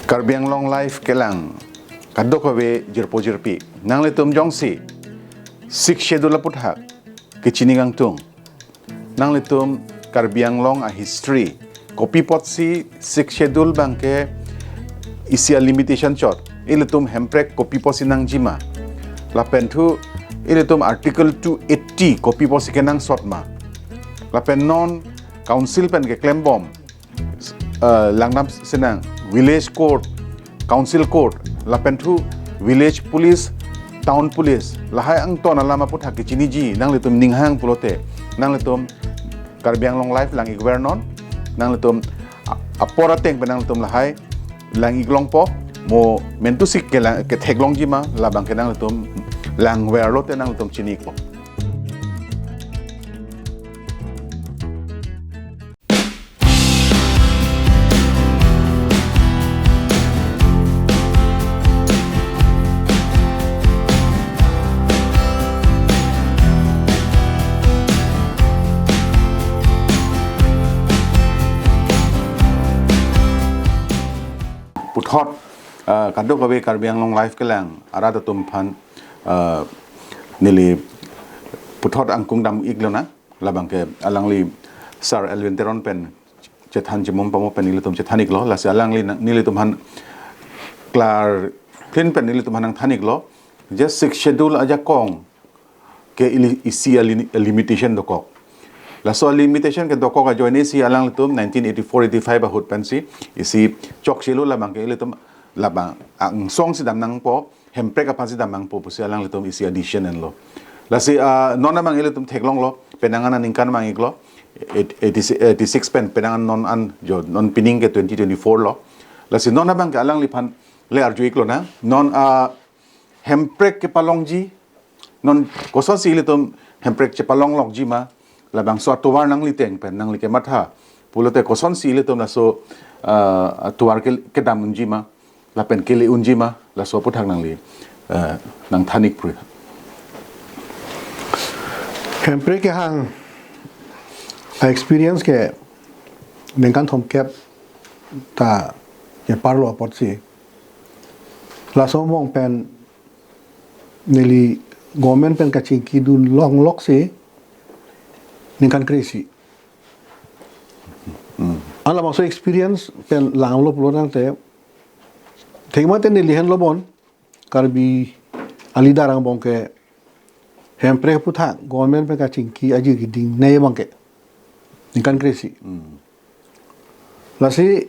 Karbiang long life kelang kadok awe jirpo jirpi nang le tum jongsi sik schedule aphuthak kichiningang tung nang le tum karbiang long a history copy pot si sik schedule bangke isia limitation chot ile tum hemprek copy pot sinang jima la pentu ile tum article 280 copy pot sikenang sotma la pen non council pen ke claim bomb langnam senang village court, council court, lapentu village police, town police, lahai ang ton alama aphuthak ki chiniji nang litum ninghang pulote, nang litum karbiang long life lang igwernon, nang litum aporateng penang litum lahai lang iglong po mo mentusik ke theglong jima labang ke nang litum lang werlote nang litum chinik po. Puthot kadok awe karbiang long life kelang arada tumpan nili puthot angkung dam iglo na labang ke alangli Sir Elwin Teron pen chethan jemom pamo pen nili tum chethanik lo la se alangli nili tumhan klar clean pen nili tumhan ang thanik lo just six schedule aja kong ke isi limitation dokok la so limitation ke dokok ajo ni si alang litum 1984-85 bahut pensi isi chok silu labang ke litum labang ang song si damnang po hemprek apa si damang po si alang litum isi addition en lo la si non namang litum theklong lo penangan ningkan mang iglo 86 pen penangan non an jo non pining ke 2024 lo la si non namang ke alang lipan le arjo iklo na non hemprek ke palongji non koso si litum hemprek ke palong logji ma labang so tuwar nang liteng pen nang like matha pulote koson si le tom la so tuwar ke dam unjima la pen ke le unjima la so puthak nang li nang thanik pri hempre ke hang experience ke nengkan thom kep ta ke parlo pot si la so mong pen nili government pen ka chingki dun long lok si ningkan crazy. Alam maksud experience pen lang lo pulotan te. Tegma te nilihan lobon karbi alidarang bongke hempre aphuthak government pe ka chingki aji giding nei bangke ningkan crazy. Lasi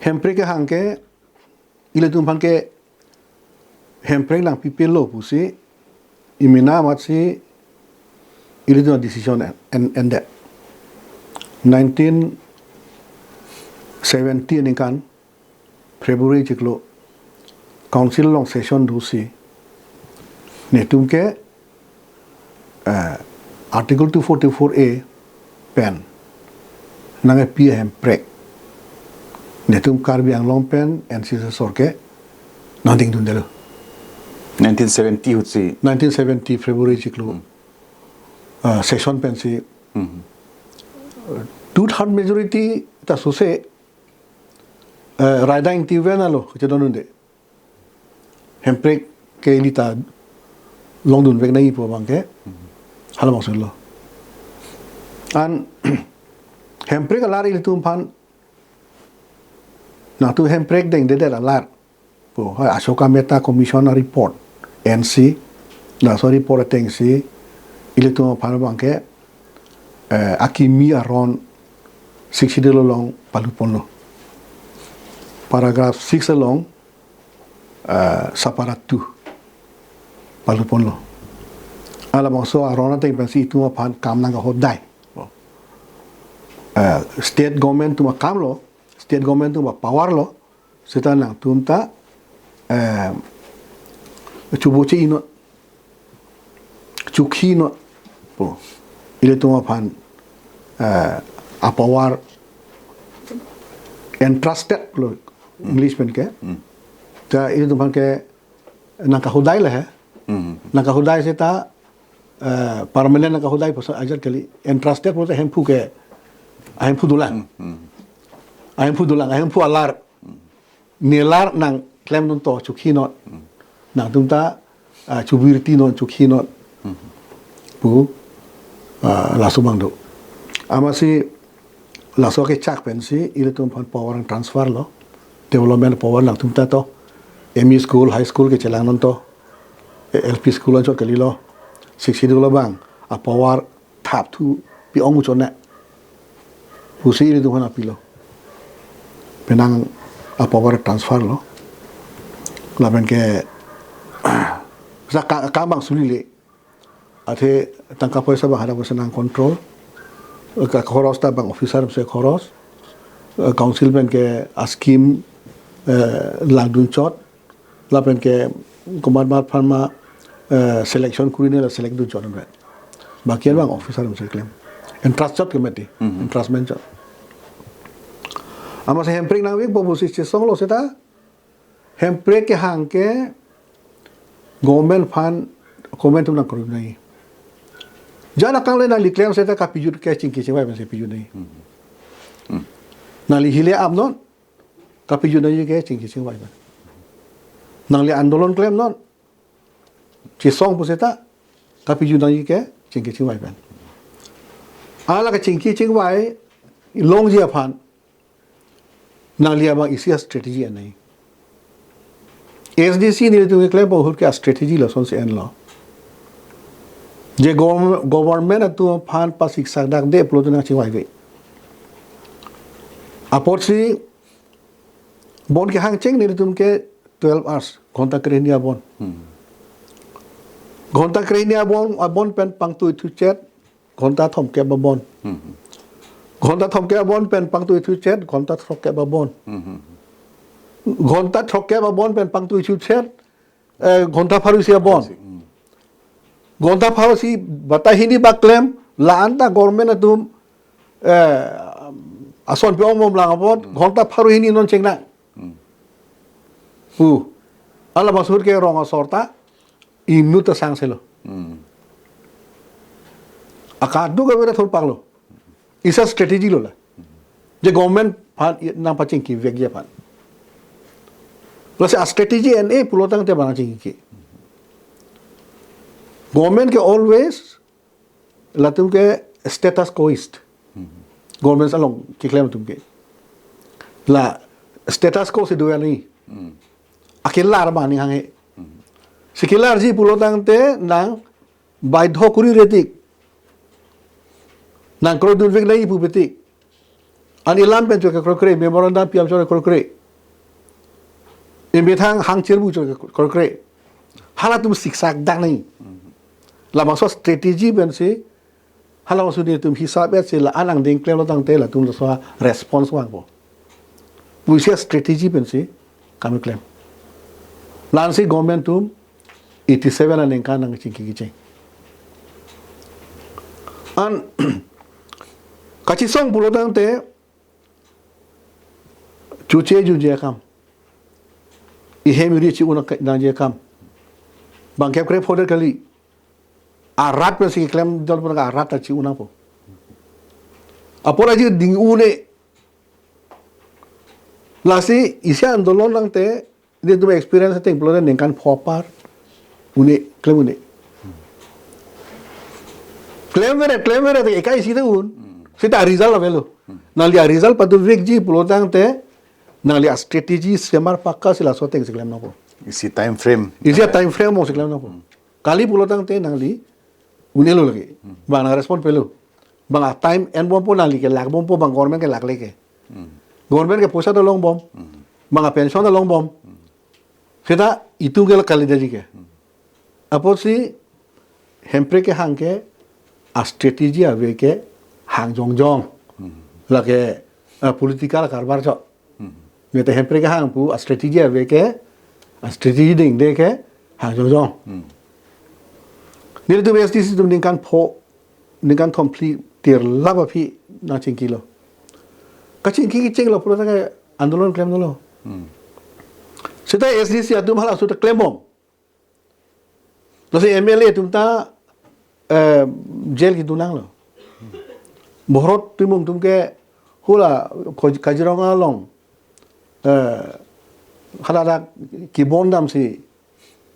hempre ke hangke ile tumpan ke hempre lang pipelo pusi imina matsi it is a decision and that 1970 in kan February chiklo council long session dusi netum ke article 244A pen nang PM prek netum karbiang long pen NCC sorke nothing dundelo 1970 hutsi 1970 February chiklo session pensi two-third majority ta sose raida intiven alo chedonunde hemprek ke lita longdun vek nai po bangke halam lo an hemprek alar il tumpan na tu hemprek deng de alar po Ashoka Mehta commission report NC la so report teng si ile tu pan bangke akimi aron 60 long palupono paragraph 6 long saparatu palupono ala maso aron teng pensi tu pan kam nang hodai state government tu kam lo state government tu power lo seta nang tumta chubochi ino chukhi no po ile tuma pan apawar entrusted lo English pen ke ta ile tuma ke nakahudai lah nakahudai se ta permanent nakahudai po ajar kali entrusted po hempu ke hempu dulan ayam pu dulang ayam pu alar nelar nang klem non to chukhi not nang tumta chubirti non chukhi not pu laso bang do amasi laso ke chak pensi ile tum phan power and transfer lo development power nang tumta to ME school high school ke chelang non to LP school cho kali lo siksi do lo bang a power tap tu pi ong chon na pusi ile tum phan apilo penang a power transfer lo laban ke sa ka bang sulile ate tangka poisa ba hada nang control ka khoros ta bang officer se khoros council ben ke askim langdun chot laban ke komar mat pharma selection kurine la select dun chot ben bakian bang officer se claim entrust chot committee entrustment chot ama se hempring nang wik bobusi che song lo seta hempre ke hang ke government fund comment na kru nai jana kang le na li claim seta ka pijut ke ching ke chewai ben se pijut nai na li hile am non ka pijut nai ke ching ke chewai ben nang li andolon claim non chi song pu seta ka pijut nai ke ching ke chewai ben ala ka ching ke chewai long ji aphan nang li abang isi strategy anai SDC ni tu claim bahut ke strategy la son se en lo je government atu phan pa siksa dak de upload na chiwai ve aporsi bon ke hang cheng ni tum ke 12 hours ghonta krenia bon ghonta krenia bon abon pen pang tu chet ghonta thom ke ba bon ghonta thom ke bon pen pang tu chet ghonta thok ke ba bon ghonta thok ke ba bon pen pang tu chet ghonta pharu sia bon gonta phawasi batahini ba claim la anta government atum ason pe omom lang apot gonta pharu hini non chengna pu ala basur ke ronga sorta inu ta sang selo akadu ga bera thol paglo isa strategy lo la je government phan na paching ki vegya phan plus a strategy and a pulotang te bana ching ki government ke always latum ke status quoist government along ki claim tum ke la status quo se doya ni akilar mani hange sikilar ji pulotang te nang baidho kuri retik nang kro dun vek lai pu betik an ilam pen ke kro kre memorandum piam chore kro kre imbethang hang cherbu chore kro kre hala tum siksak dak nai la maso strategy ben se hala maso ni tum hisab et se la anang ding claim lo tang te la tum so response wang bo we see strategy ben se kam claim lan se government tum 87 an kan nang ching ki ching an kachi song bulo tang te chuche ju je kam I hemi chi una na je kam bang kep kre folder kali arat pe si claim dal pun arat ta chi una po apora ji ding une lasi isia andolon lang te de tu experience te employer nen kan phopar une claim vere te ekai si te un sita result avelo na lia result patu vek ji plotang te na lia strategy semar pakka sila sote claim na po isi time frame mo claim na po kali plotang te nang li unelo lagi bang respond pelo bang time en bom po nali ke lag bom po bang government ke lag leke government ke posa long bom bang pension long bom seta itu gel kali dari ke apo si hempre ke hang ke a strategy ave ke hang jong lage political karbar cho mete hempre ke hang pu a strategy ave ke a strategy ding de ke hang jong ni tu SDC tum ningkan complete tir laba phi na ching kilo ka ching ki ching lo pro ta andolon claim lo seta SDC atum hala su ta claim bom lo se MLA tum ta jail ki dunang lo borot tum ke hula Kajiranga long halada ki bondam si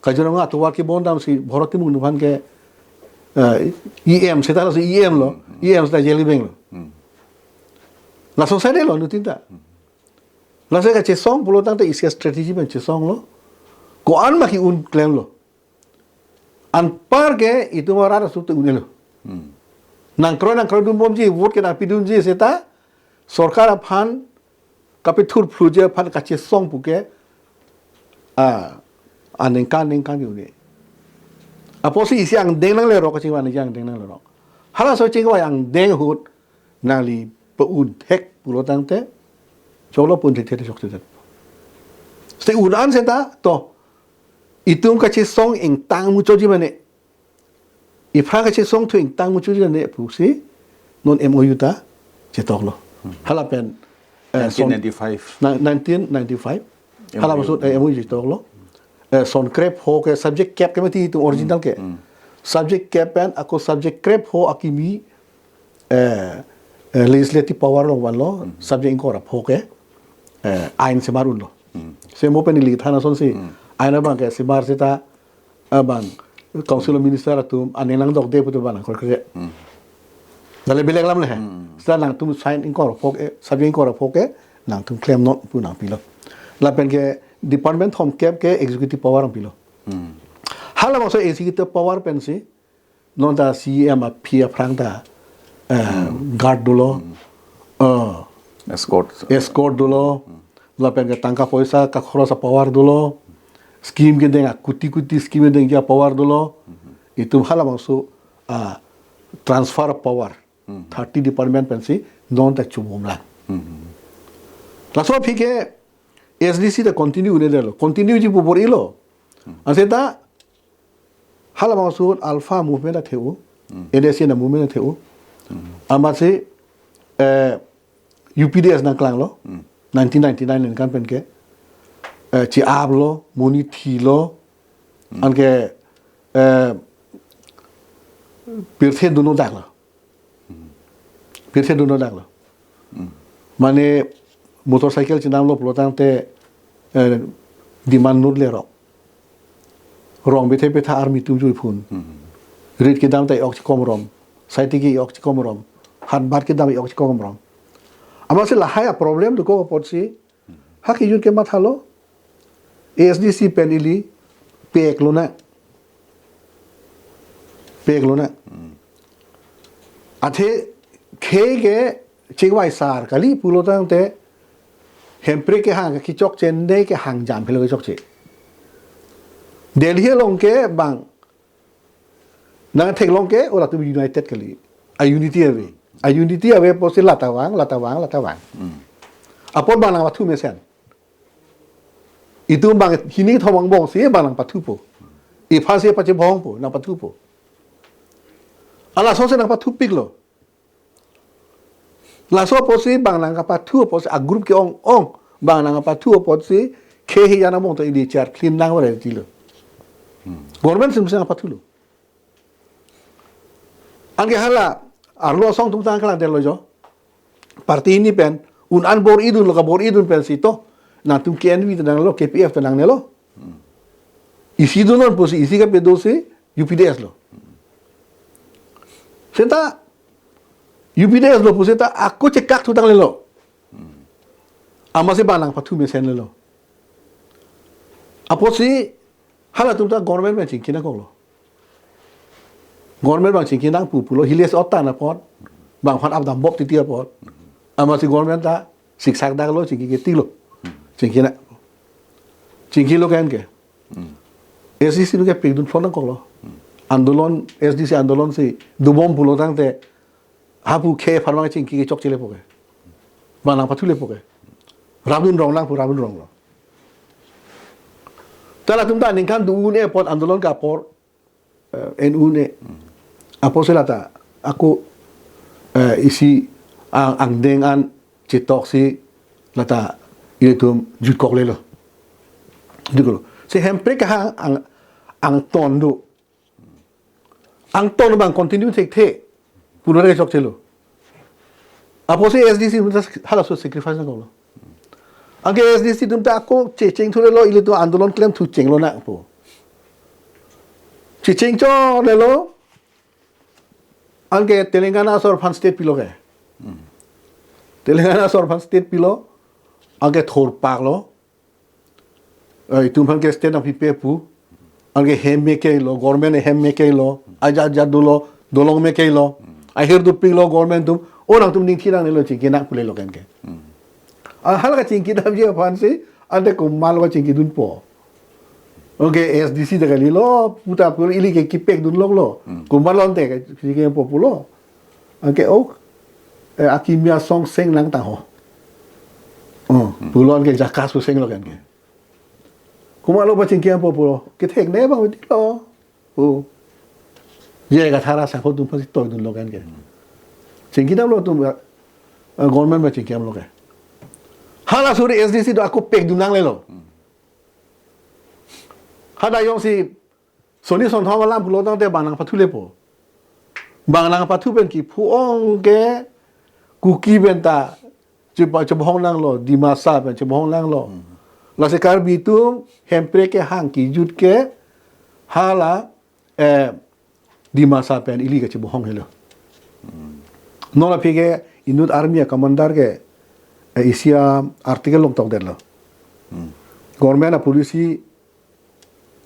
Kajiranga tuwa ki bondam si bhoroti munduhan ke EM setara si EM lo EM sta jeli beng lo la society lo nutinta la se ka chesong pulo tang te isia strategy ben chesong lo ko an ma ki un claim lo an par ke itu mara su te unelo nang kro dum bom ji vote ke na pidun ji seta sorkar phan kapitur fluje phan ka chesong puke aneng kan yu ni aposi isi ang deng nang le ro ka chingwa ni yang deng nang le ro hala so chingwa yang deng hut nali pe un hek pulo tang te cholo pun te te chok te ste udan seta to itum ka chesong ing tang mu choji mane ifra ka chesong tu ing tang mu choji ne pusi non MOU ta chetok lo hala pen 1995 hala masud MOU chetok lo son crep ho ke subject cap ke mati tu original ke subject cap pen ako subject crep ho akimi legislative power lo wan lo subject ko ra ho ke ain se marun lo se mo pen li thana son si aina bang ke se mar seta abang council of minister atum anelang dok de putu bana ko ke dale bilang lam le sta nang tum sign in ko ho ke subject ko ra ho ke nang tum claim not pu nang pilo la pen ke department home cap ke executive power ang pilo hala mo so executive power pen si non da CM a pia prangda guard dolo escort dolo la pen ke tangka poisa ka khorosa power dolo scheme ke denga kuti scheme denga power dolo itu hala mo so transfer of power 30 department pen si non ta chubom la la so phike SDC da continue ne delo continue ji bu borilo aseta hala ma su alpha movement da theu NDC na movement da theu amase UPDS na klang lo 1999 len kan pen ke chi ab lo moni thi lo an ke pirthe duno dak lo pirthe duno dak lo mane motorcycle chinam lo plotang te demand nur le rong bethe petha army tum jui phun rit ke dam tai ok kom rom saiti ki ok kom rom hat bar ke dam ok kom rom ama se la haya problem do ko potsi ha ki yun ke mathalo ASDC penili pek lo na athe khe ke chingwai sar kali pulotang te hempre ke hang ki chok chen de ke hang jam phelo chok che delhi long ke bang na thek long ke ora tu united kali a unity ave posi latawang apon bang na thu mesen itu bang hini thomang bong se bang pathu po e phase pache bong po na pathu po ala so se na pathu piklo la so posi bang nang pa thu posi a group ke ong bang nang pa thu posi ke hi yana mong to idi char clean nang wa ti lo government sim sang pa thu lo ang hala arlo song tum tang kala de lo jo parti ini pen un an bor idun lo ka bor idun pen sito na tum ke envi nang lo KPF nang ne lo isi donon posi isi ka pe do se UPDS lo senta UPDS lo puseta aku cekak tu tang lelo. Amase banang pathu mesen lelo. Aposi hala tu ta government me chingkina ko lo. Government bang chingkina pulo hiles otta na pot. Bang phan abdam bok ti tia pot. Amase government ta siksak da lo chingki ke ti lo. Chingkina. Chingki lo kan ke. SDC nu ke pigdun phone ko lo. Andolon SDC andolon si dubom pulo tang te hapu ke farmang chingki ke chok chile poke banang pathule poke rabun rong lang pu rabun rong lo tala tumta ningkan du ne pot andolon ka por NU ne aposelata aku isi ang dengan citok si lata itu jut kok le lo dikolo se hempre ka ang tondo bang continue tek te puno re chok chelo Apa sih SDC tu hala so sacrifice na ko lo. Angke SDC tu ta ako cheng thule lo ili tu andolon claim thu cheng lo na po. Cheng cho le lo angke Telangana Sorban state pilo ke. Telangana Sorban state pilo angke thor pak lo. Tumpan ke state na pipe pu angke hem me ke lo government hem me ke lo aja dulo dolong me ke lo. Akhir tu pilo government tu orang tu ning kirang lo ching nak pule lo kan ke. Hal ka ching kita je pan si ande ko mal ko ching dun po. Okay, SDC de kali lo puta pul ili ke kipek dun lo. Ko malon te ke ching po pulo. Okay, akimia song seng nang ta ho. Pulon ke jakas su seng lo kan ke. Ko malo pa ching po pulo. Ke thek ne ba di lo. Ye ka thara sa ko dun pa si to dun lo kan ke. Ching kita lo tu government ba ching lo ke. Hala suri SDC tu aku pek dunang le lo. Hada yong si Soni son thong lam pulo tang te banang pathu le po. Banang pathu ben ki phu ong ke kuki ben ta chebong nang lo di masa ben chebong nang lo. La se kar bi tu hempre ke hang ki jut ke hala di masa ben ili ke chebong he lo. No la pige inut army commander ke Isia artikel long tok derlo. Government a polisi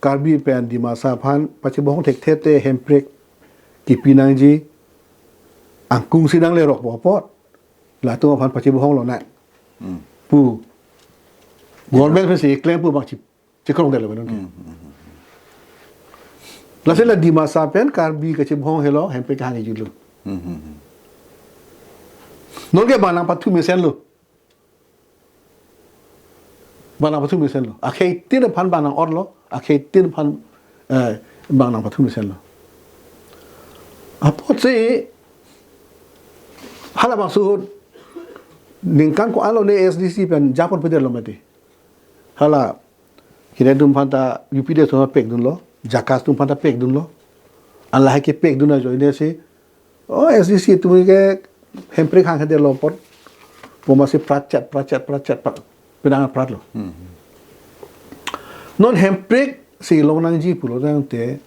karbi pen di masa phan pachi bohong thek thete hemprek ki pinang ji angkung sinang le rok bo pot la tu phan pachi bohong lo na pu government phe si claim pu bang chi krong derlo non la se la di masa pen karbi ka chi bohong helo hemprek hang ji lu non ke banang pathu mesen lo banang pathu mesen lo akhai tin phan banang or lo akhai tin phan banang pathu mesen lo apo se hala bang suhud ningkan ko alo ne SDC pen japon peder lo mati hala kire dum phan ta UPD so pek dun lo jakas dum phan ta pek dun lo Allah ke pek dun na jo ine se SDC tu ke hempre khang khade lo pot poma se prachat penangan prat lo. Non hempre si long nang ji pulo dang te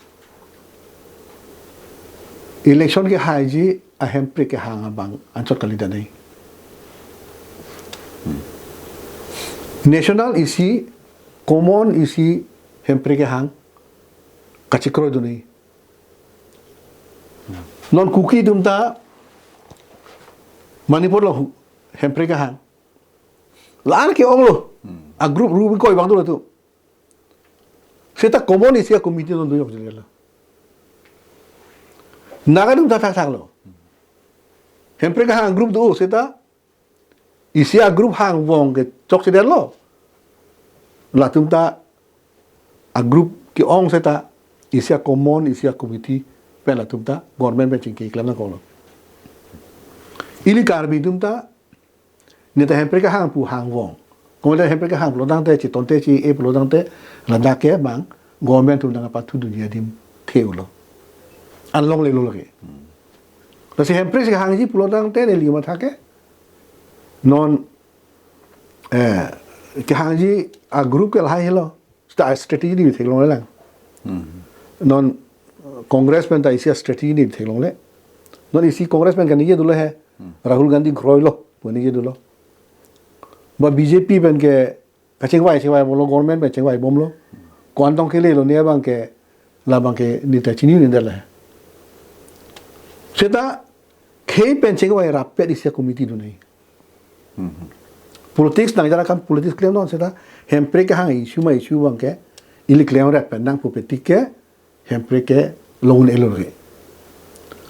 election ke haji a hempre ke hang bang anchot kali danai. National isi common isi hempre ke hang kachikro dunai. Non kuki dumta Manipur lo hempre ke hang laan ke ong lo a group rubi koi bang tu tu seta common isia committee don doyok jela naga dum ta thak lo hempre ka hang group do seta isia group hang wong ke chok se lo la tum ta a group ki ong seta isia common isia committee pe la tum ta government pe chingki klam na ko lo ili karbi tum ta Nita hempre ka hang pu hang wong. Kung hempre ka hang pelodang te ci tonte ci pelodang te lada ke bang government tu nang patu dunia dim theu lo. An long le lo lagi. La si hempre ka hang ji pelodang te ne lima thake. Non ke hang ji a group ke lai lo. Sta strategy ni thek long le lang. Non congressman ta isia strategy ni thek long le. Non isi congressman kan ni ye dulu hai. Rahul Gandhi groi lo. Puni ye dulu. Ba BJP ben ke kaching wai bolo government ben ching wai bom lo kwantong ke le lo ne bang ke la bang ke ni ta chini ni dala seta ke pen ching wai rap pe disia committee do nei politics nang jara kan politics claim non seta hempre ke hang issue bang ke ili claim rap pen nang pupetik ke hempre ke loan elo re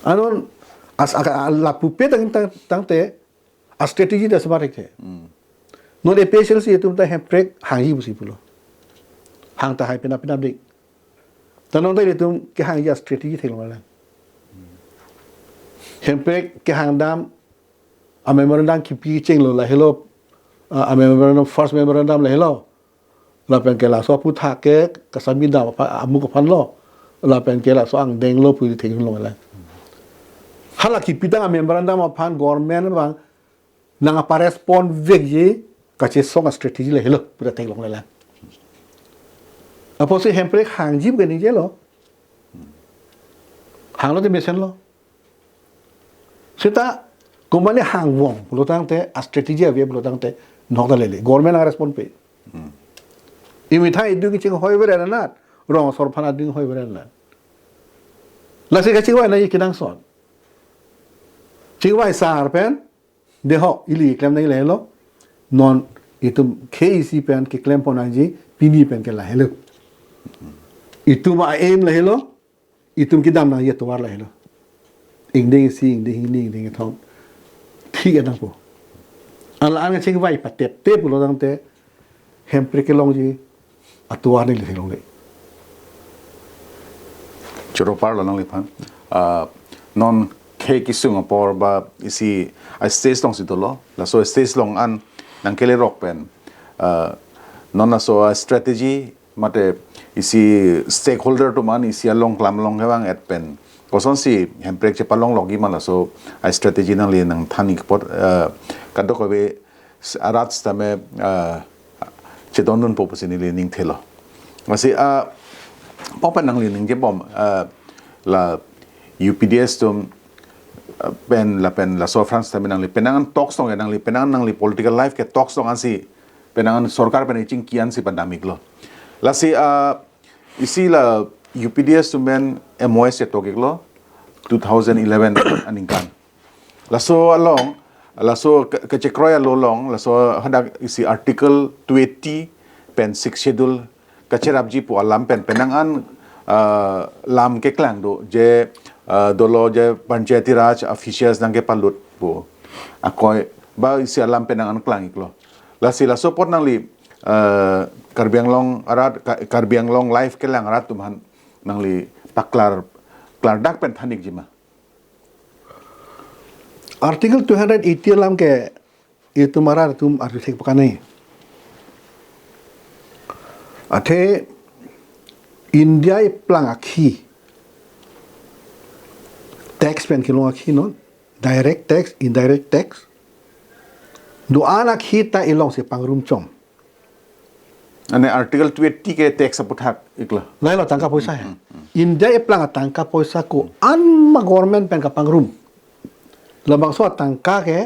anon as la pupet tang te a strategy da sabarik the non especially si tum ta hempre hang hi busi pulo hang ta hai pena dik tanon dai tum ke hang ya strategy thelo la hempre ke hang dam a memorandum ki pi cheng lo la hello a memorandum first memorandum la hello la pen ke la so aphuthak ke kasami da amu ko phan lo la pen ke la so ang deng lo pu theng lo la hala ki pitang a memorandum of phan government bang nang apa respon vek je kache song strategi le hello pura tek long la apo se hempre hang jib gani je lo hang lo de mesen lo seta kumane hang wong lo tang te strategi ave lo tang te nok da le government respon pe imi thai du ki ching hoi bere na rong sor phana ding hoi bere na la se ka ching wa na yi kinang son ching wa sar pen de ho ili klem nai le lo non itum KEC pen ke klem pona ji pini pen ke la hello itum a aim la hello itum ki dam na ye to war la hello ing ding si ing ding thong thi ga nang po an la an ching vai pa tep tep lo dang te hempre ke long ji atuwa ni le long le choro par la nang le phan non ke ki Singapore ba isi a stage long si to lo la so stage long an nang kele rock pen non na so a strategy mate isi stakeholder to man isi along klam long hewang at pen koson si hemprek che palong logi man la so a strategy nang le nang thani pot kadok ko be arat stame che don nun popos ni le ning thelo masi pop nang le ning je bom la UPDS tum pen la so France tamen nang li penangan talks tong nang li penangan nang li political life ke talks tong an si penangan sarkar pen ching kian si pandemic lo la si isi la UPDS tu men MOS to lo 2011 aningkan la so along la so ke chekroya lo long la so hadak isi article 20 pen 6 schedule kacherap ji pu alam pen penangan lam ke klang do je dolo je panchayati raj officials nang ke palut po akoy ba isi alam penangan klang iklo la sila support nang li karbiang long life ke lang arat tuman nang li paklar dak pen thanik jima article 280 lam ke itu marar tum artikel pakanai ate India e plang akhi tax pen kilong akhi no direct tax indirect tax do anak kita ilong si pangrum chom ane article 20 ke tax aphuthak ikla lailo tangka poisa ya India e plang tangka poisa ko anma government pen ka pangrum labang so tangka ke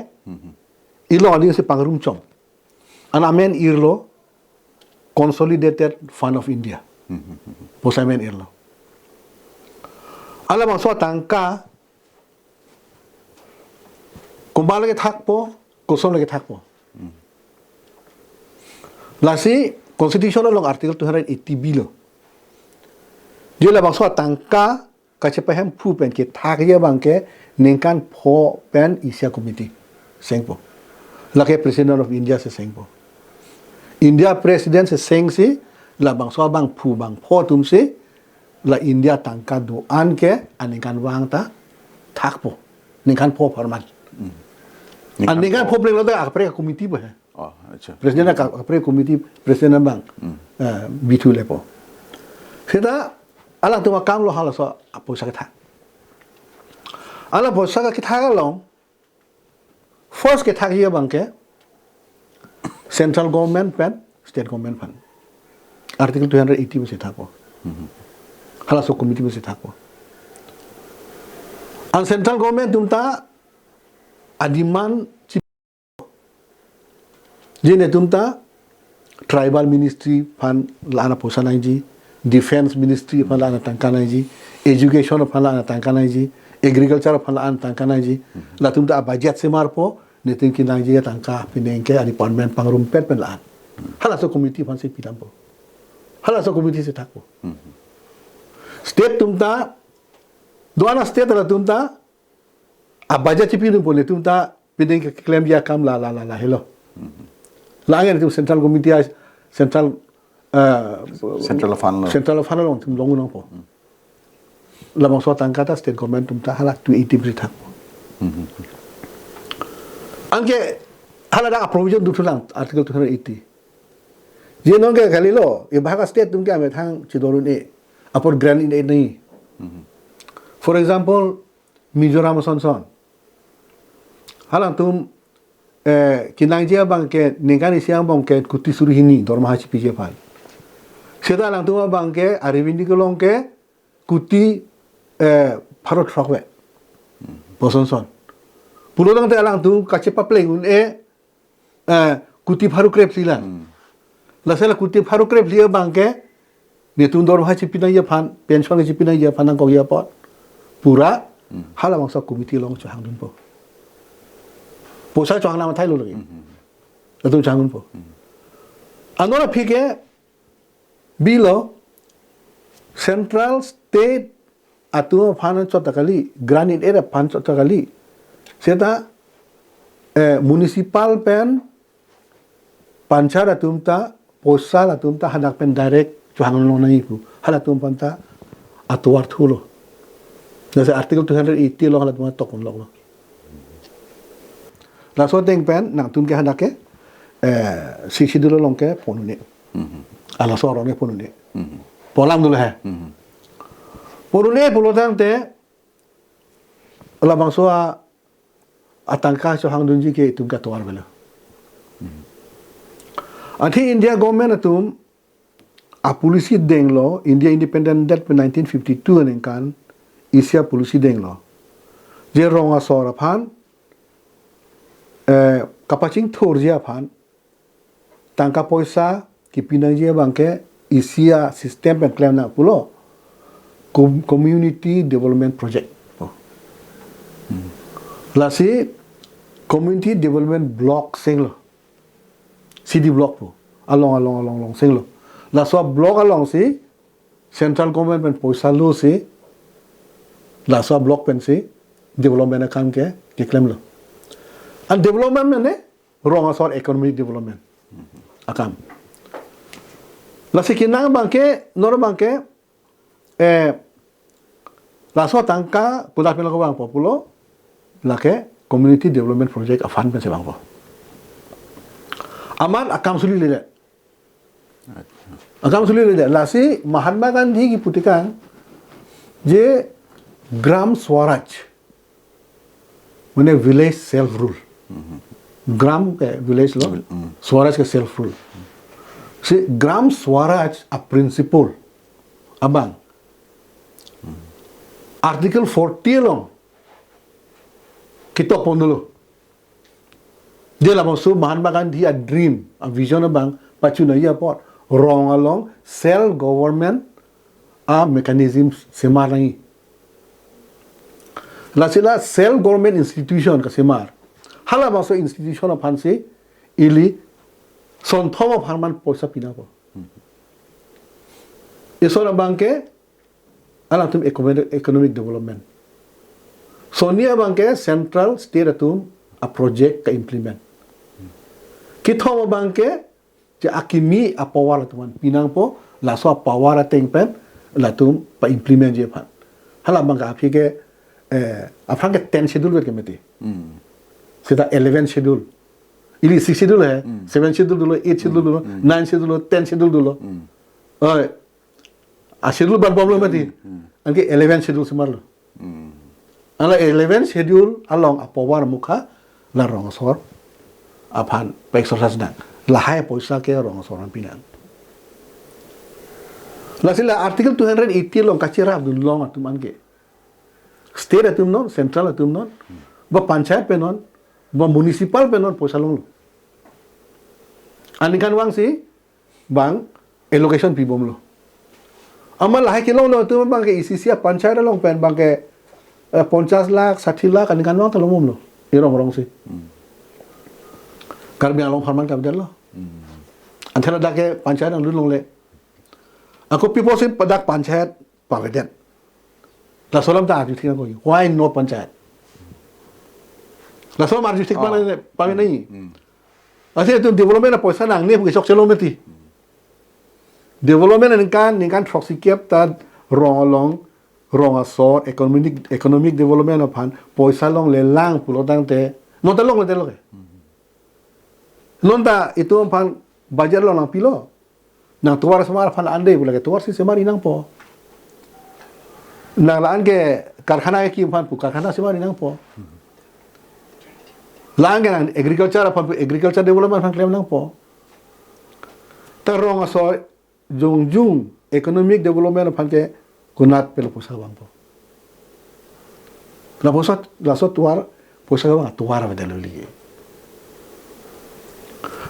ilo ali si pangrum chom anamen irlo consolidated fund of India posa men irlo ala bang so tangka kumbala ke thakpo kosom lagi thakpo lasi constitutional long article 280 bilo dia la bang so tangka kache pahem pu pen ke thak ye bang ke ningkan pho pen Asia committee sengpo lake president of India se sengpo India president se seng si la bang so bang pu bang pho tum se la India tangka do an ke aninkan wang ta thakpo ningkan pho format ningkan pho pleng lo da apre committee ba oh acha president ka apre committee president bang bitu lepo sida ala tu makam lo hala so apo sa ka ala bo sa ka kitha long first ke thak ye bang ke central government pen state government fund article 280 se thako hala so committee se thako an central government tumta adiman jene tumta tribal ministry fund lana posana ji defense ministry fund lana tankana ji education fund lana tankana ji agriculture fund lana tankana ji la tumta budget se marpo netin kinang ji tangka pinengke department pangrum pet pen lan hala so committee fund se pitampo hala so committee se thako state tumta doana state la tumta budget chipi dum pole tumta pinengke claim ya kam la hello Langan itu central committee central fund long tum long po. Lamang so tangkata state government tum ta hala 280 thak. Angke hala da provision du thulang article 280. Je nong ke kalilo e bhaga state tum ke ame thang chidorun e apor grant in nei. For example Mizoram son hala tum kinang dia bangke ningkan isiang bangke kuti suruh ini dorma haji pije pan. Seda lang tuma bangke arivindi kolong ke kuti parot fakwe. Boson son. Pulo lang te alang tu kacepa pleng kuti paru krep silan. Lasela kuti paru krep dia bangke netun dorma haji pinang ya pan pension haji pinang ya pan angkau ya pot. Pura hala mangsa komiti long chang dun po. Posa chang nama thai lo lagi. Atu chang dun po. Anora phike bilo central state atu pan chotakali granite area pan chotakali seta municipal pen panchar atumta posal atumta hadak pen direct chang lo nai pu hala tum panta atuar thulo. Nasa artikel 280 lo halat mga tokon lo. Laso teng pen nang tum ke handake siksi dulu long ke ponune. Ala so orangnya ponune. Polam dulu he. Ponune pulo tang te ala bangso atangka so hang dunji ke tum ka toar bela. Anti India government atum a polisi deng lo India independent date 1952 nen kan Asia polisi deng lo. Je ronga sora phan kapacing thor jia phan tangka poisa ki pinang jia bangke Asia system pen claim na pulo community development project. Lasi community development block sing lo. CD block po. Along sing lo. La so block along si central government pen poisa lo si la so block pen si development akam ke claim lo. And development mene wrong asor economic development akam. La si kinang bangke nor bangke la so tangka pulat pen ko bang populo la ke community development project afan pen se bang po. Amar akam suli le. Akam suli le la si Mahatma Gandhi ki putikan je Gram Swaraj mane village self rule. Gram ke village lo Swaraj ke self rule. Si Gram Swaraj a principle abang article 40 long kita pon dulu. Dia lah maksud Mahatma Gandhi a dream, a vision abang pacuna ia pot wrong along self government a mechanism semar lagi. Lasila self government institution ka semar. Hala maksud institution apaan sih? Ili sonthom of harman poisa pina po. Iso na bangke alam tum economic development. Sonia bangke central state atum a project ka implement. Kita bangke je akimi a power atuman pinang po laso power ateng pen latum pa implement je pan. Hala bangka api ke apang ke 10 schedule ke meti. Sida 11 schedule. Ili 6 schedule hai, 7 schedule dulu, 8 schedule dulu, 9 schedule dulu, 10 schedule dulu. A schedule ban problem mati. Anke 11 schedule semar lo. Ala 11 schedule along a power mukha la rong sor apan pa exercise na. Lahai poisa ke rong soran pinang. La sila article 280 long kachira dulu long atum anke. State atum non, central atum non, ba panchayat pe non, ba municipal pe non poisa long lo. Anikan wang si bang allocation pi bom lo. Amal lahai ke long lo tu bang ke ICC panchayat long pen bang ke 50 lakh 60 lakh anikan wang talong mom lo. Irong rong si. Karbi along farman ka bedel lo. Antara dak ke panchayat ang long le. Aku people si padak panchayat pavedet. La solam ta arju thik ko. Why no panchayat? La solam arju thik pa nahi. Ase tu development na poisa nang ne ke chok chelo meti. Development ningkan proxy cap ta wrong asor economic development apan poisa long le lang pulo tang te non ta long le te lo ke. Non ta itu apan bajar lo nang pilo. Nang tuar semar apan ande pula ke tuar si semar inang po. Nang laan ke karkhana ki apan pu karkhana semar inang po. Langan agriculture apa agriculture development phang claim nang po. Tarong aso jung economic development phang ke kunat pelo posa bang po. La posa la so tuar posa bang tuar ba daluli.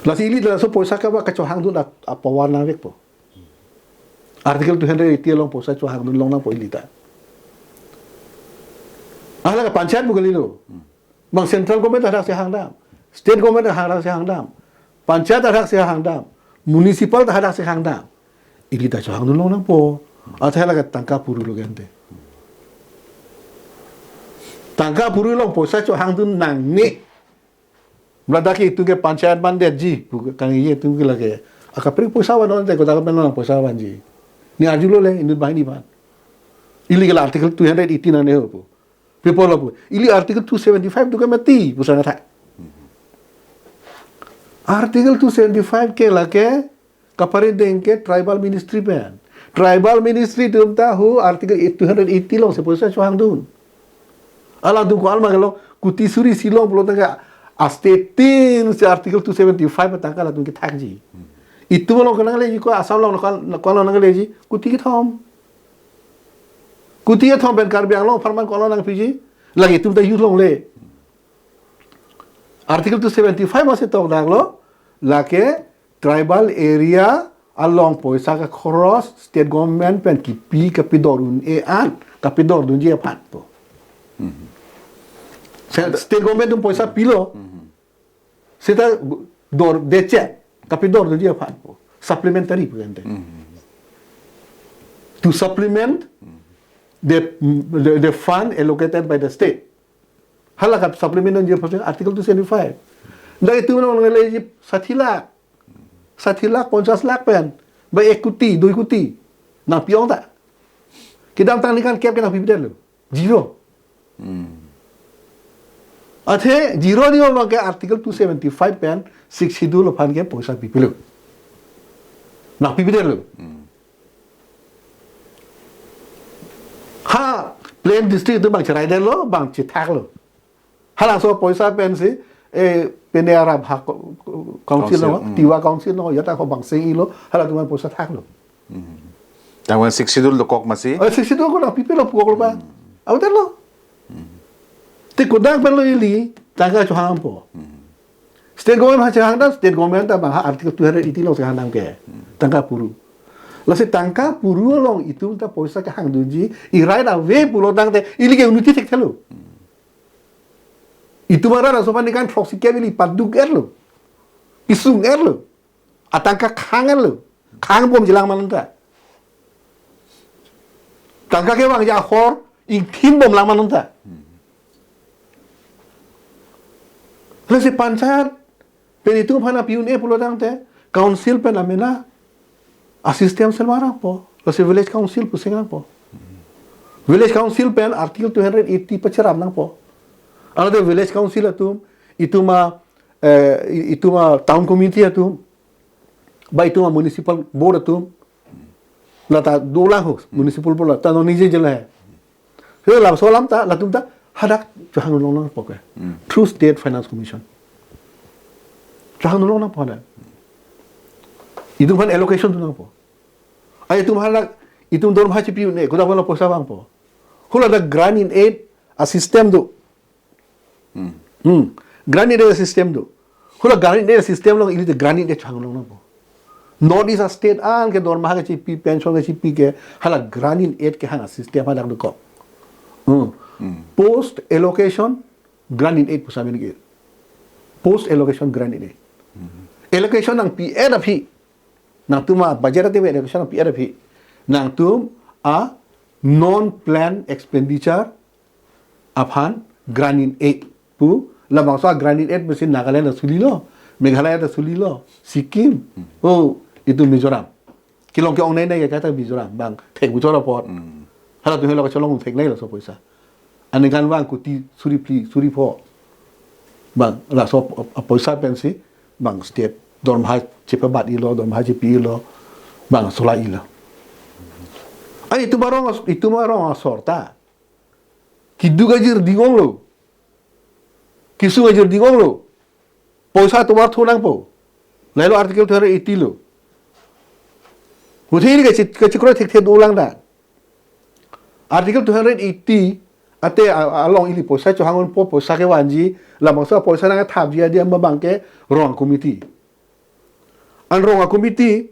La sili la so posa ka ba ka chohang du apa warna vek po. Artikel 280 long posa chohang du long na po ilita. Ahla ka panchayat bugali lo. Bang central government ada si hangdam, state government ada si hangdam, panchayat ada si hangdam, municipal ada si hangdam. Ini dah cakap dulu nang po. Atau lagi tangkap puru lo gente. Tangkap puru lo po saya cakap dulu nang ni. Meladaki itu ke panchayat bandet ji, bukan ini itu ke lagi. Akak pergi posawan orang teko takkan nang posawan ji. Ni ajulo le ini bahini ban. Illegal article 218 ane ho po. People of ili article 275 tu kan mati pusat tak. Article 275 ke lake kapare dengke tribal ministry pen. Tribal ministry tu tahu article 280 long sepuluh cuang dun. Alah tu ko alma kalau kuti suri silong belum tengah astetin si article 275 tangkal tu kita takji. Itu belum kena lagi ko asal long kalau nang lagi kuti kita hom. Kutia thom ben karbiang long farman ko long piji lagi tu ta use long le article 275 masih tok dang lo lake tribal area along poisa ka cross state government pen ki dorun e an kapi dorun je pat to state government tu poisa pilo seta dor deche kapi dorun je pat supplementary pugante to supplement the fund allocated by the state. Halakap supplement on article 275. Dah itu orang lagi 60 lakh. 60 lakh, 50 lakh pen. Baik ikuti, dua ikuti. Nak pion tak? Kita tangnikan cap kena pibidal lo. Zero. Athe zero ni orang ke article 275 pen 60 lo pan ke poisa pipilo. Nak pibidal lo. Ha, plain district tu bang cerai dah lo, bang cetak lo. Halang so poisa pen si, penera hak council lo, tiwa council lo, ya tak ko bang sing lo, halang tu bang poisa tak lo. Tawang 60 dulu kok masih. 60 ko na pipi lo pukul ba. Aw dah lo. Ti kudang pen lo ili, tangga chuhang po. State government ha chuhang dah, state government ta bang artikel 280 lo chuhang nam ke. Tangga puru. Lalu tangka puru long itu ta poisa ke hang dunji irai da we pulo dang te ili ke unity tek thelo itu mara na sopan kan proxy ke bili paduk erlo pisung erlo atangka khang erlo khang bom jilang mananta tangka ke bang ja khor ing thin bom lang mananta lalu panchayat pen itu phana piun e pulo dang te council pen amena Asisten selmarang po. Lalu village council pusing nang po. Village council pen artikel 280 peceram nang po. Ada village council itu ma town committee ba itu ma municipal board lata dola ho municipal board ta no nije jela hai. He la solam ta la tum ta hadak jahang long po ke. Through state finance commission. Jahang long na po na. Itu kan allocation tu nang po. Ay itu mahalak itu dorm haji piu ne kuda wala posa bang po. Hula da grant in aid a system do. Grant in aid system do. Hula grant in aid system long ili de grant in aid chang long po. Not is a state an ke dorm haji pi pension ke pi ke hala grant in aid ke hang system hadak do ko. Post allocation grant in aid posa ben ke. Post allocation grant in aid. Allocation nang pi ada pi nang tu ma budget ate we allocation pi ada pi nang tu a non plan expenditure aphan grant in aid pu la bangsa grant in aid mesin Nagaland da suli lo Meghalaya da suli lo Sikkim oh itu Mizoram kilong ke ong nei nei ka ta Mizoram bang thek bu chora pot hala tu helo ka cholong thek nei lo so poisa ani kan bang kuti suri pli suri pho bang la so poisa pensi bang state dorm ha cepabat ilo dorm ha cepi ilo bang sola ilo ai itu marong sorta kidu gajir digong lo Kisu ajar dingong lo. Poisa tumar thunang po. Lalu artikel 280 lo. Muthi ini kecikro thik ulang dah. Artikel 280 ate along ini poisa cohangon po poisa ke wanji la masa poisa nang thap dia mabangke ruang komiti. An ruang komiti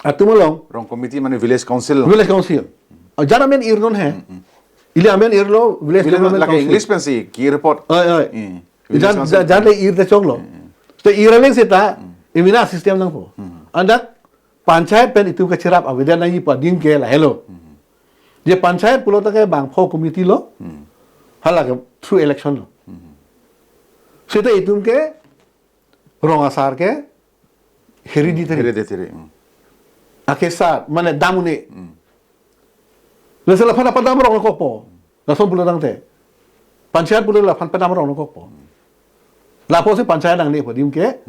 atumalong Rong committee mana village council. village council. Jana men irnon hai. Ili amen irlo village development Like council. English pensi key report. Jana ir de chonglo. So iraleng seta imina system nang po. Andak panchayat pen itu kecirap awedan nang ipa ding ke la hello. Je panchayat pulo ta ke bang pho committee lo. Hala ke through election lo. Seta itum ke rong asar ke hereditary. Akesar mana damune. Lesela phana padam rong ko po. Lason pulo dang te. Panchayat pulo la phan padam rong ko po. La po se panchayat dang ne po dim ke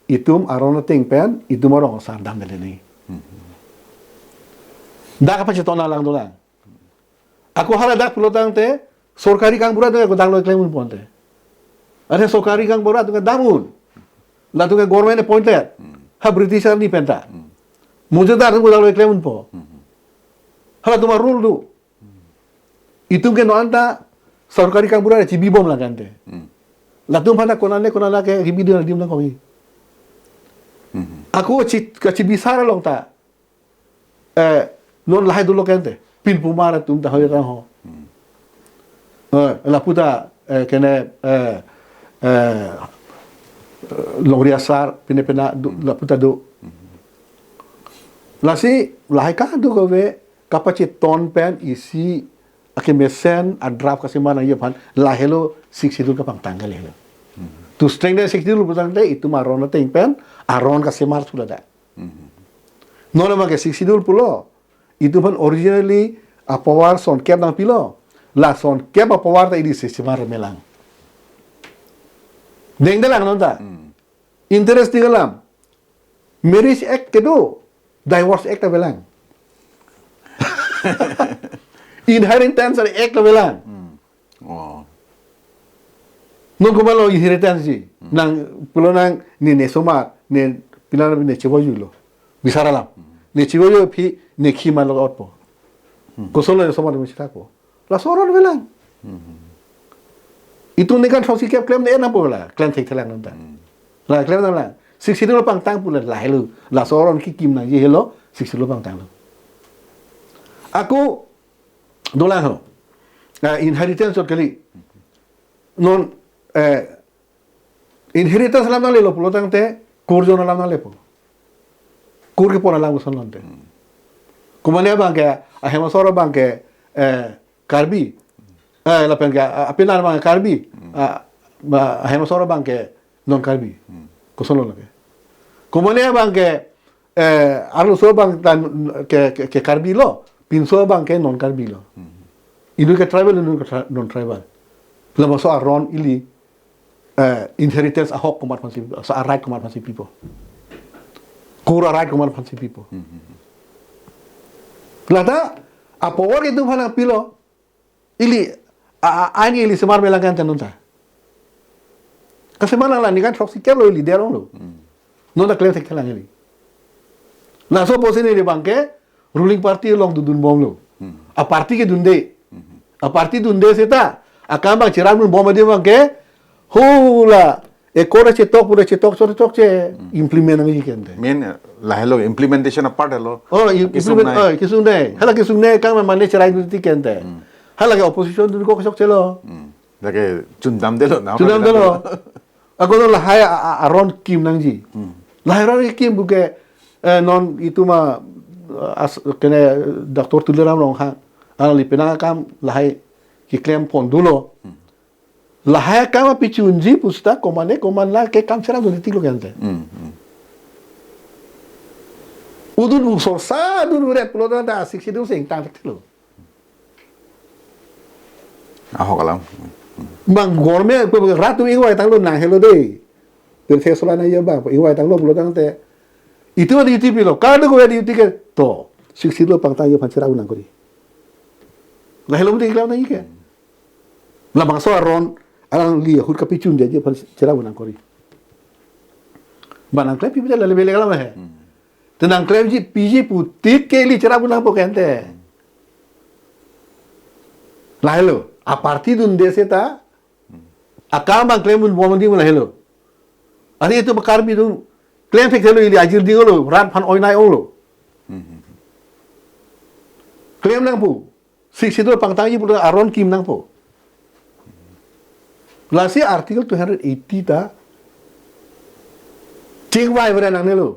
itum arona ting pen itum rong asar dam dele ni. Da ka pachetona lang dolang. Aku hala dak pulo dang te sorkari kang bura ko dang lo claim ponte. Are sorkari kang bura tu damun. La tu government appointed. Ha British ni penta. Mujudar tu dang lo claim po. Hala tuma rule du. Itum ke no anta sorkari kang bura cibi bom lang kante. La tum pada konane ke hibidu dim lang komi. Aku cibi sara long ta. Non lahai dulu kante. Pin pumara tum ta hoy ho. La puta kene longriasar pina la puta do. Lasi lahai ka do ko ve kapacit ton pen isi ake mesen a draft kasi mana ye pan lahelo 60 ka pang tanggal helo. Tu strength 60 putang te itu maron na ting pen aron kasi mar sudah da. Nona ma ke 60 pulo itu pan originally a power son cap nang pilo. La son cap a power ta ini sistema remelang. Deng dalang nonta. Interesting alam. Marriage act kedo, divorce act ta belang. Inheritance act ta belang. Oh. Non kumalo inheritance ji. Nang pulo nang ni soma ni pinana ni chibojulo. Bisara lam. Ni chibojo pi ni khima lo otpo. Kosolo ni soma ni chitako. La soron belang. Itu ni kan sosi kep klaim ni ena pola. Klaim thik thalang nonta. La klaim nang lang. 60 lo pang tang pula la helu. La soron ki kim nang ye hello 60 lo pang tang lo. Aku dolang ho. Inheritance kali. Non inheritance lam nang le lo pulo tang te kurjo na lam nang le po. Kur ke pona lam ko son lonte. Kumane bang ke ahema soro bang ke karbi la pen ke apinar bang karbi ahema soro bang ke non karbi ko son lo ke. Kumane bang ke arlo so bang tan ke karbi lo pinso bang ke non karbi lo. Idu ke tribal idu ke non tribal. Lama so aron ili inheritance a hok kumat fansi so a right kumat fansi people. Kura right kumat fansi people. Lata apa orang itu mana pilo ili ani ili semar belangkan tanunta. Kasi mana lah ni kan troksi kelo ili derong lo. Nona klaim tek lang ili. Na so posini di bangke ruling party long dudun bom lo. A party ke dunde. A party dunde seta akan bang ciran mun bom dia bangke hula ekora cetok pura cetok ce implement ngi kente. Main lah hello implementation part hello. Oh, implement kisune. Hala kisune kang mane cerai duti kente. Hala ke opposition du ko sok celo. Lagi cundam delo na. Cundam delo. Aku tu lah hai aron kim nangji. Lah aron kim buke non itu mah kene doktor tuliram long ha. Ala lipena kam lah hai ki claim pon dulo. Lah hai kam pichunji pusta komane la ke kam serang duti lo kente. Udun sorsa dun ret pulo da 60 sing tang tilo. Ahok alam. Bang gorme ratu iwai tang lo na hello dei. Per se sola na ya ba iwai tang lo pulo tang te. Itu di TV lo. Kada ko di TV to. 60 lo pang tang yo panchera unang kori. La hello dei klaw na ike. La bang so aron alang li hut kapicun dia je cerah bunang kori banang klep pi bela lebele kala mah tenang klep ji piji putik ke li cerah bunang pokente lahelo a partir dun dese ta akam bang klem mun bomandi mun lahelo ani itu bakar bi dun klem fek helo ili ajir dingolo ran phan oinai olo klem nang pu sidol pangtang ji pulang aron kim nang po lasi artikel 280 ta cing vai bere nang nelo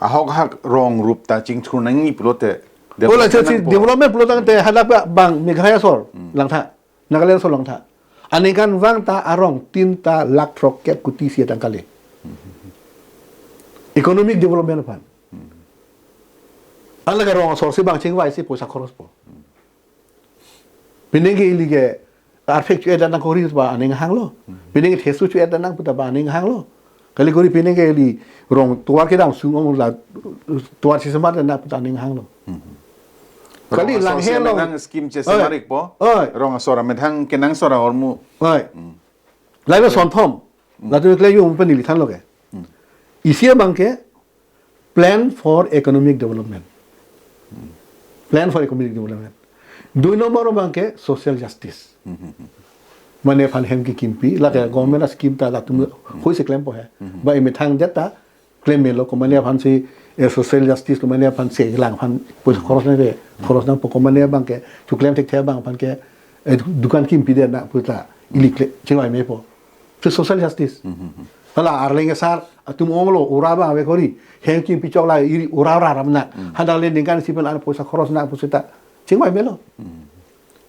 ahok hak rong rup ta ching thun nang ni plote ola chasi development pelotang te hadap bang Meghalaya sor Lamthe Nagaland sor Lamthe anikan wang ta arong tinta lak roket kuti sia tangkale economic development pan ala garong sor si bang ching vai si posa khoros po pinenge ilige perfect chu edan ko ri ba aning hang lo pinenge thesu chu edan nang puta ba aning hang lo kali gori pinenge li rong tuar ke dang sung ong la tuar si semat na puta aning hang lo kali lang hello nang scheme che samarik po rong asora methang kenang sora ormu oi lai ba son thom la tu kle yu pa ni li than lo ke isia bang ke plan for economic development do number bang ke social justice mane phan hem ki kimpi la ke government scheme ta la tu hoi se claim po hai ba e methang jata claim me lo ko mane phan si social justice ko mane phan se lang phan pos khoros na de khoros na po ko mane bang ke tu claim tek the bang phan ke dukan kimpi de na puta ili chewai me po tu social justice hala arleng sar atum onglo uraba ave kori hem kimpi chok la iri urara ramna hadal le ningan sipan an posa khoros na pusita chewai me lo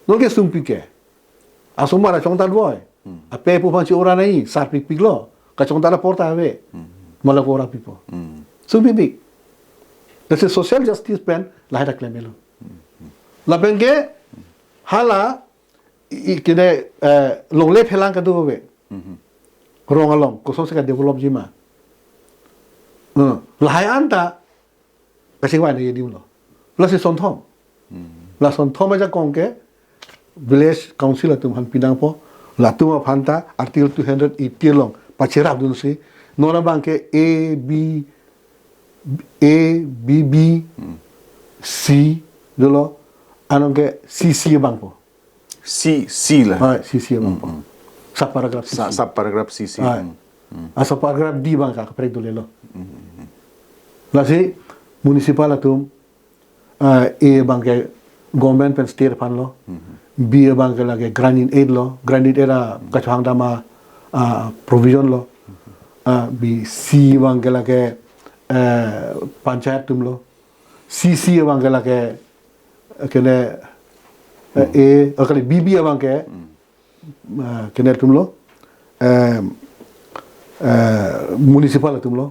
no ke sumpi ke asuma la chong tan boy a pe pu phan chi ora nai sar pik pik lo ka chong tan porta ave mala ko ora pipo sumpi big that's a social justice plan la hada claim lo la benge hala ikide longle phelang ka do be rong along ko so se ka develop jima la hai anta ka sing wa ne di lo la se son thom la son thom ja kong ke village council atum han pinang po la tu phanta article 280 long pachera dun si nona bang ke a b b c dolo anong ke cc bang po c la cc bang po sub paragraph cc sub paragraph d bang ka prek dole lo la si municipal atum a bang ke government pen state pan lo b bang ke lage granite aid lo granite era kachang dama provision lo b c bang ke lage panchayat tum lo cc bang ke lage kene akali bb bang ke kene tum lo municipal tum lo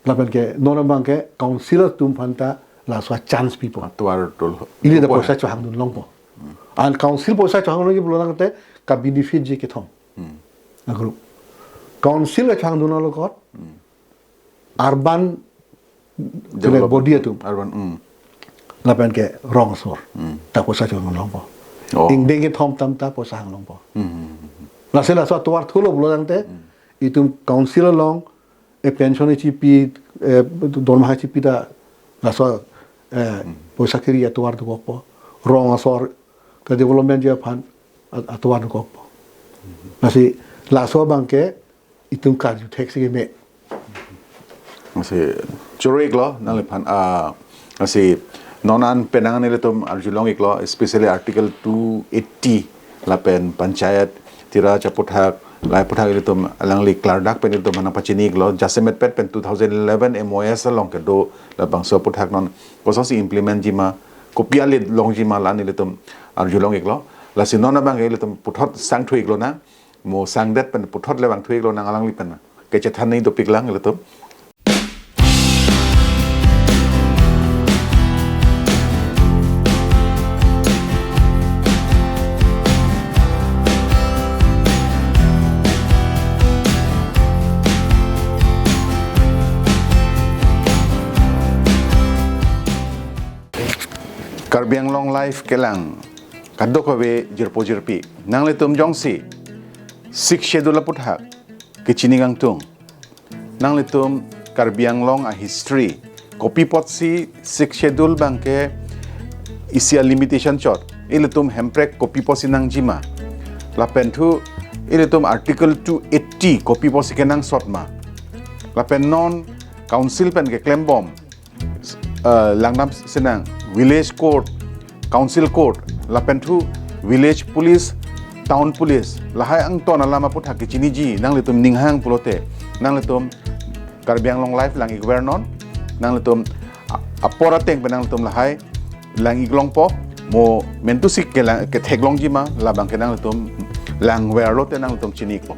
lapan ke non bang ke councilor tum phanta la swa chance people tuar tol ili da posa chang dun long po an council posa chang lo ji bulang te ka benefit je ke thom agru council chang dun lo kot urban body tum urban lapan ke rong sor ta posa chang long po ing deng ke thom tam ta posa hang long po la se la swa tuar thulo bulang te itum council long e pension chi pi dorma chi pi da la swa posa kiri atuar do po rong asor ka development je phan atuar do po nasi la so bangke itum ka ju taxi me nasi chorek lo nale phan nasi nonan penang ne letum arjulong iklo especially article 280 la pen panchayat tira chaputhak lai puthak letum alangli klardak pen letum mana pachini iklo jasemet pet pen 2011 MOS long ke do la bangso puthak non kososi implement jima kopia le long jima la ni letum arjulong iklo la sinona bang e letum puthot sang thui iklo na mo sang det pen puthot le bang thui iklo na alangli pen ke chathan nei do piklang letum Karbiang long life kelang kaddo ko we jirpo jirpi nang le tum jong si six schedule puthak kichiningang tung nang le tum karbiang long a history copy pot si six schedule bangke isia limitation chot ile tum hemprek copy pot sinang jima la pentu ile tum article 280 copy pot sikenang sotma la pen non council pen ke claim bomb langnam senang village court council court la pentu village police town police la hai ang ton alama puthak ki chini ji nang le tum ninghang pulote nang le tum karbiang long life lang igvernon nang le tum apora teng penang le tum la hai lang iglong po mo mentusik ke thek long ji ma la bang ke nang le tum lang wer lo te nang le tum chini ko